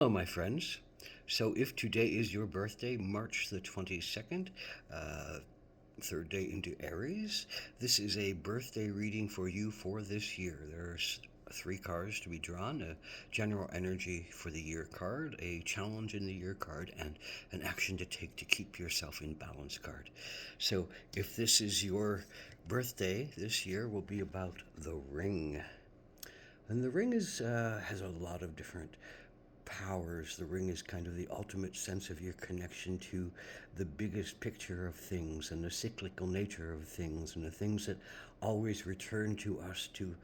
Hello, my friends. So, if today is your birthday, March the 22nd, uh, third day into Aries, this is a birthday reading for you for this year. There's three cards to be drawn: a general energy for the year card, a challenge in the year card, and an action to take to keep yourself in balance card. So, if this is your birthday, this year will be about the ring. And the ring has a lot of different powers. The ring is kind of the ultimate sense of your connection to the biggest picture of things and the cyclical nature of things and the things that always return to us to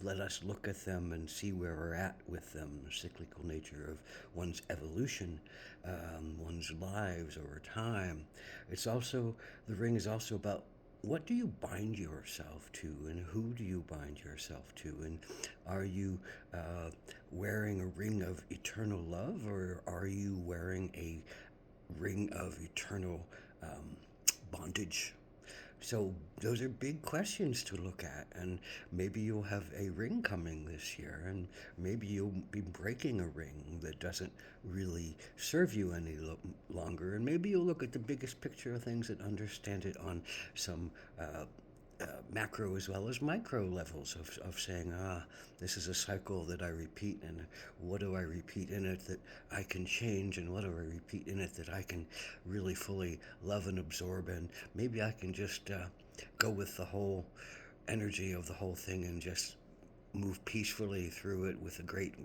let us look at them and see where we're at with them. The cyclical nature of one's evolution, one's lives over time. The ring is also about what do you bind yourself to and who do you bind yourself to, and are you wearing a ring of eternal love, or are you wearing a ring of eternal um, bondage? So those are big questions to look at, and maybe you'll have a ring coming this year, and maybe you'll be breaking a ring that doesn't really serve you any longer, and maybe you'll look at the biggest picture of things and understand it on some macro as well as micro levels of saying, this is a cycle that I repeat, and what do I repeat in it that I can change, and what do I repeat in it that I can really fully love and absorb, and maybe I can just go with the whole energy of the whole thing and just move peacefully through it with a great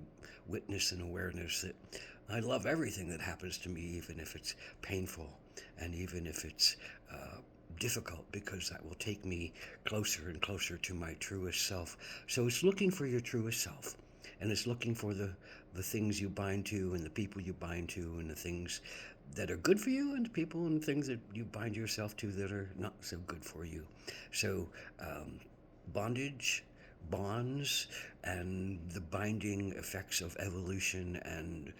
witness and awareness that I love everything that happens to me, even if it's painful and even if it's difficult, because that will take me closer and closer to my truest self. So it's looking for your truest self, and it's looking for the things you bind to and the people you bind to and the things that are good for you and the people and things that you bind yourself to that are not so good for you. So bondage, bonds, and the binding effects of evolution and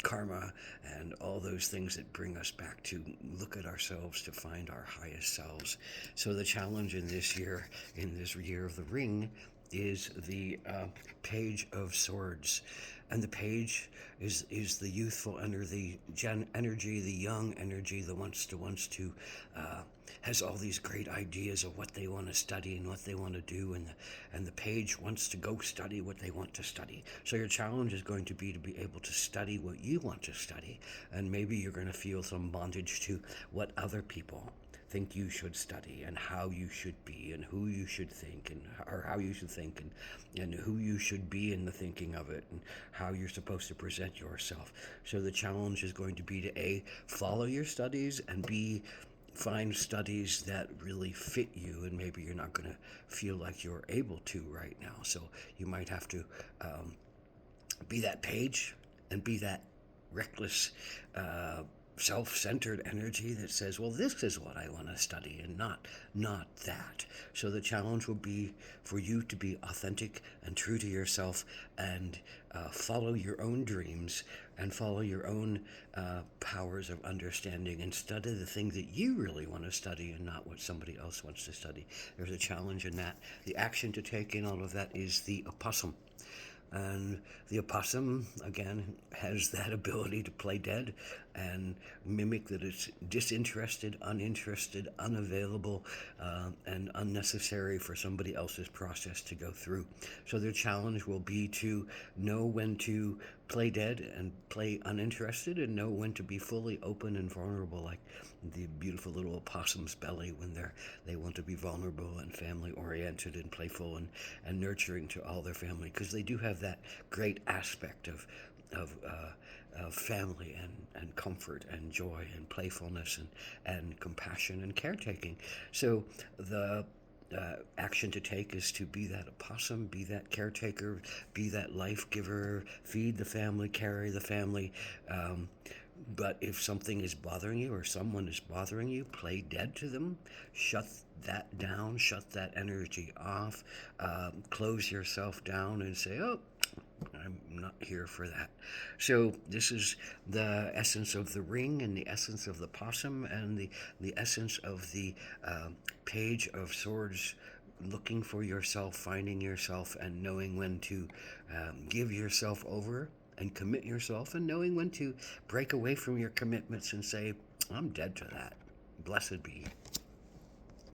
karma and all those things that bring us back to look at ourselves to find our highest selves. So the challenge in this year, in this year of the ring, is the Page of Swords. And the page is the youthful energy, the young energy, the wants to, has all these great ideas of what they want to study and what they want to do, and the page wants to go study what they want to study. So your challenge is going to be able to study what you want to study, and maybe you're going to feel some bondage to what other people think you should study and how you should be and who you should think and or how you should think and who you should be in the thinking of it and how you're supposed to present yourself. So the challenge is going to be to A, follow your studies, and B, find studies that really fit you, and maybe you're not going to feel like you're able to right now. So you might have to be that page and be that reckless, self-centered energy that says, well, this is what I want to study, and not that. So the challenge will be for you to be authentic and true to yourself, and follow your own dreams and follow your own powers of understanding, and study the things that you really want to study and not what somebody else wants to study. There's a challenge in that. The action to take in all of that is the opossum. And the opossum, again, has that ability to play dead and mimic that it's disinterested, uninterested, unavailable, and unnecessary for somebody else's process to go through. So their challenge will be to know when to play dead and play uninterested, and know when to be fully open and vulnerable, like the beautiful little opossum's belly when they want to be vulnerable and family oriented and playful and nurturing to all their family, because they do have that great aspect of family and comfort and joy and playfulness and compassion and caretaking. So the action to take is to be that opossum, be that caretaker, be that life giver, feed the family, carry the family. But if something is bothering you or someone is bothering you, play dead to them. Shut that down, shut that energy off, close yourself down and say, oh, I'm not here for that. So this is the essence of the ring and the essence of the possum and the essence of the Page of Swords, looking for yourself, finding yourself, and knowing when to give yourself over and commit yourself, and knowing when to break away from your commitments and say, I'm dead to that. Blessed be.